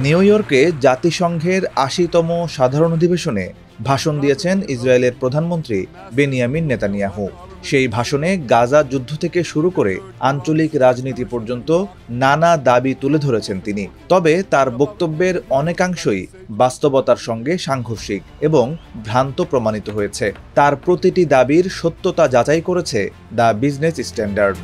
New ইয়র্কে জাতিসংঘের ৮০তম সাধারণ অধিবেশনে ভাষণ দিয়েছেন ইসরায়েলের প্রধানমন্ত্রী বেনিয়ামিন নেতানিয়াহু। সেই ভাষণে গাজা যুদ্ধ থেকে শুরু করে আঞ্চলিক রাজনীতি পর্যন্ত নানা দাবি তুলে ধরেছেন তিনি। তবে তার বক্তব্যের অনেকাংশই বাস্তবতার সঙ্গে সাংঘর্ষিক এবং ভ্রান্ত প্রমাণিত হয়েছে। তার প্রতিটি দাবির সত্যতা যাচাই করেছে দ্য বিজনেস স্ট্যান্ডার্ড।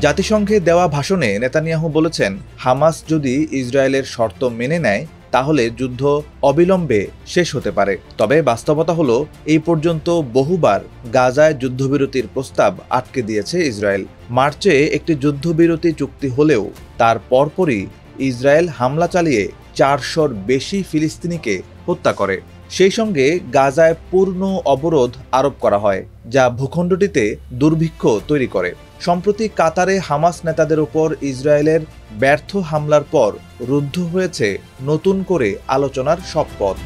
জাতিসংঘে দেওয়া ভাষণে নেতানিয়াহু বলেছেন, হামাস যদি ইসরায়েলের শর্ত মেনে নেয় তাহলে যুদ্ধ অবিলম্বে শেষ হতে পারে। তবে বাস্তবতা হলো, এই পর্যন্ত বহুবার গাজায় যুদ্ধবিরতির প্রস্তাব আটকে দিয়েছে ইসরায়েল। মার্চে একটি যুদ্ধবিরতি চুক্তি হলেও তার পরপরই ইসরায়েল হামলা চালিয়ে ৪০০-র বেশি ফিলিস্তিনিকে হত্যা করে। সেই সঙ্গে গাজায় পূর্ণ অবরোধ আরোপ করা হয়, যা ভূখণ্ডটিতে দুর্ভিক্ষ তৈরি করে। সম্প্রতি কাতারে হামাস নেতাদের উপর ইসরায়েলের ব্যর্থ হামলার পর রুদ্ধ হয়েছে নতুন করে আলোচনার সব পথ।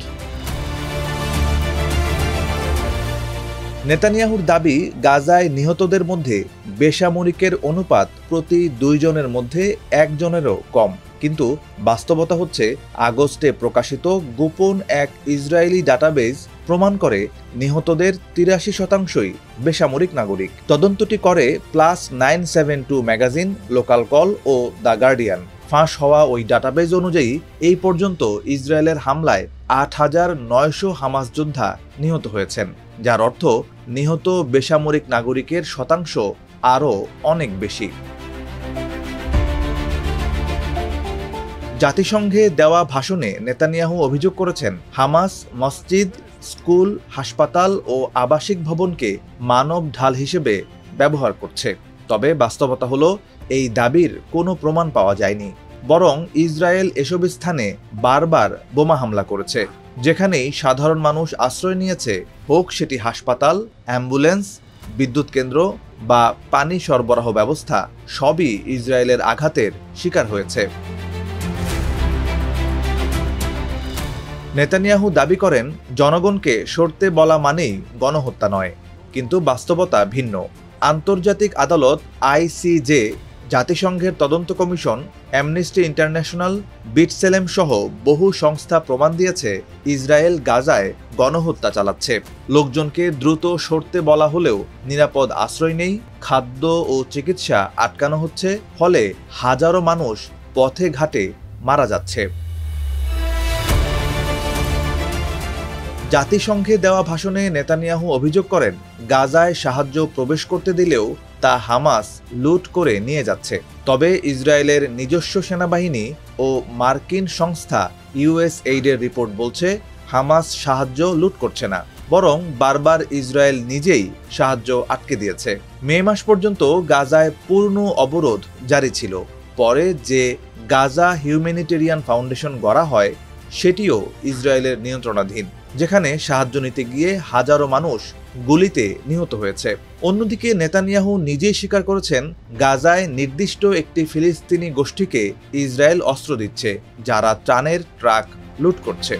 নেতানিয়াহুর দাবি, গাজায় নিহতদের মধ্যে বেসামরিকের অনুপাত প্রতি ২ জনের মধ্যে ১ জনেরও কম। কিন্তু বাস্তবতা হচ্ছে, আগস্টে প্রকাশিত গোপন এক ইসরায়েলি ডাটাবেজ প্রমাণ করে নিহতদের ৮৩%ই বেসামরিক নাগরিক। তদন্তটি করে +972 ম্যাগাজিন, লোকাল কল ও দ্য গার্ডিয়ান। ফাঁস হওয়া ওই ডাটাবেজ অনুযায়ী এই পর্যন্ত ইসরায়েলের হামলায় ৮৯০০ হামাস যোদ্ধা নিহত হয়েছেন, যার অর্থ নিহত বেসামরিক নাগরিকের শতাংশ আরও অনেক বেশি। জাতিসংঘে দেওয়া ভাষণে নেতানিয়াহু অভিযোগ করেছেন, হামাস মসজিদ, স্কুল, হাসপাতাল ও আবাসিক ভবনকে মানব ঢাল হিসেবে ব্যবহার করছে। তবে বাস্তবতা হলো, এই দাবির কোনো প্রমাণ পাওয়া যায়নি। বরং ইসরায়েল এসব স্থানে বারবার বোমা হামলা করেছে। যেখানেই সাধারণ মানুষ আশ্রয় নিয়েছে, হোক সেটি হাসপাতাল, অ্যাম্বুলেন্স, বিদ্যুৎ কেন্দ্র বা পানি সরবরাহ ব্যবস্থা, সবই ইসরায়েলের আঘাতের শিকার হয়েছে। নেতানিয়াহু দাবি করেন, জনগণকে সরতে বলা মানেই গণহত্যা নয়। কিন্তু বাস্তবতা ভিন্ন। আন্তর্জাতিক আদালত আইসিজে, জাতিসংঘের তদন্ত কমিশন, অ্যামনেস্টি ইন্টারন্যাশনাল, বিটসেলেম সহ বহু সংস্থা প্রমাণ দিয়েছে, ইসরায়েল গাজায় গণহত্যা চালাচ্ছে। লোকজনকে দ্রুত সরতে বলা হলেও নিরাপদ আশ্রয় নেই, খাদ্য ও চিকিৎসা আটকানো হচ্ছে, ফলে হাজারো মানুষ পথে ঘাটে মারা যাচ্ছে। জাতিসংঘে দেওয়া ভাষণে নেতানিয়াহু অভিযোগ করেন, গাজায় সাহায্য প্রবেশ করতে দিলেও তা হামাস লুট করে নিয়ে যাচ্ছে। তবে ইসরায়েলের নিজস্ব সেনাবাহিনী ও মার্কিন সংস্থা ইউএসএইডের রিপোর্ট বলছে, হামাস সাহায্য লুট করছে না, বরং বারবার ইসরায়েল নিজেই সাহায্য আটকে দিয়েছে। মে মাস পর্যন্ত গাজায় পূর্ণ অবরোধ জারি ছিল। পরে যে গাজা হিউম্যানিটেরিয়ান ফাউন্ডেশন গড়া হয়, সেটিও ইসরায়েলের নিয়ন্ত্রণাধীন, যেখানে সাহায্য নিতে গিয়ে হাজারো মানুষ গুলিতে নিহত হয়েছে। অন্যদিকে নেতানিয়াহু নিজেই স্বীকার করেছেন, গাজায় নির্দিষ্ট একটি ফিলিস্তিনি গোষ্ঠীকে ইসরায়েল অস্ত্র দিচ্ছে, যারা ত্রাণের ট্রাক লুট করছে।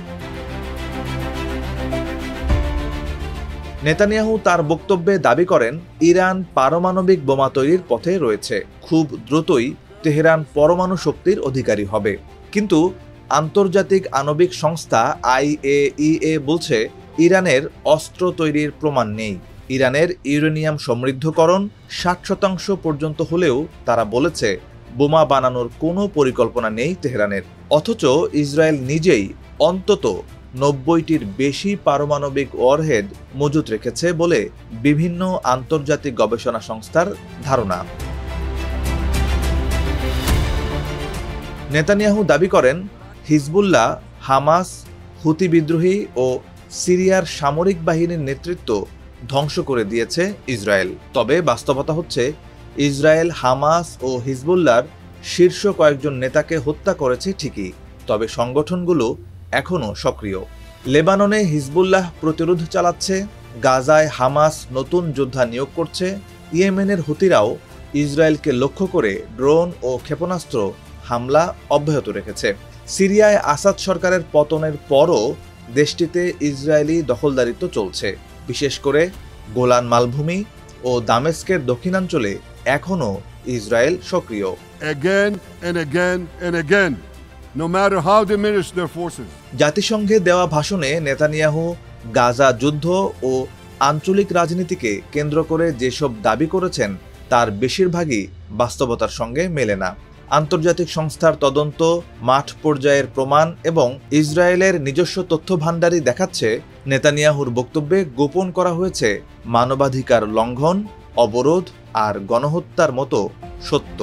নেতানিয়াহু তার বক্তব্যে দাবি করেন, ইরান পারমাণবিক বোমা তৈরির পথে রয়েছে। খুব দ্রুতই তেহরান পরমাণু শক্তির অধিকারী হবে। কিন্তু আন্তর্জাতিক আণবিক সংস্থা IAEA বলছে, ইরানের অস্ত্র তৈরির প্রমাণ নেই। ইরানের ইউরেনিয়াম সমৃদ্ধকরণ 60% পর্যন্ত হলেও তারা বলেছে, বোমা বানানোর কোনো পরিকল্পনা নেই তেহরানের। অথচ ইসরায়েল নিজেই অন্তত 90টির বেশি পারমাণবিক ওয়ারহেড মজুত রেখেছে বলে বিভিন্ন আন্তর্জাতিক গবেষণা সংস্থার ধারণা। নেতানিয়াহু দাবি করেন, হিজবুল্লাহ, হামাস, হুতি বিদ্রোহী ও সিরিয়ার সামরিক বাহিনীর নেতৃত্ব ধ্বংস করে দিয়েছে ইসরায়েল। তবে বাস্তবতা হচ্ছে, ইসরায়েল হামাস ও হিজবুল্লাহর শীর্ষ কয়েকজন নেতাকে হত্যা করেছে ঠিকই, তবে সংগঠনগুলো এখনও সক্রিয়। লেবাননে হিজবুল্লাহ প্রতিরোধ চালাচ্ছে, গাজায় হামাস নতুন যোদ্ধা নিয়োগ করছে, ইয়েমেনের হুতিরাও ইসরায়েলকে লক্ষ্য করে ড্রোন ও ক্ষেপণাস্ত্র হামলা অব্যাহত রেখেছে। সিরিয়ায় আসাদ সরকারের পতনের পরও দেশটিতে ইসরায়েলি দখলদারিত্ব চলছে। বিশেষ করে গোলান মালভূমি ও দামেস্কের দক্ষিণাঞ্চলে এখনও ইসরায়েল সক্রিয়। Again and again and again, no matter how diminished their forces. জাতিসংঘে দেওয়া ভাষণে নেতানিয়াহু গাজা যুদ্ধ ও আঞ্চলিক রাজনীতিকে কেন্দ্র করে যেসব দাবি করেছেন তার বেশিরভাগই বাস্তবতার সঙ্গে মেলে না। আন্তর্জাতিক সংস্থার তদন্ত, মাঠ পর্যায়ের প্রমাণ এবং ইসরায়েলের নিজস্ব তথ্য ভাণ্ডারই দেখাচ্ছে নেতানিয়াহুর বক্তব্যে গোপন করা হয়েছে মানবাধিকার লঙ্ঘন, অবরোধ আর গণহত্যার মতো সত্য।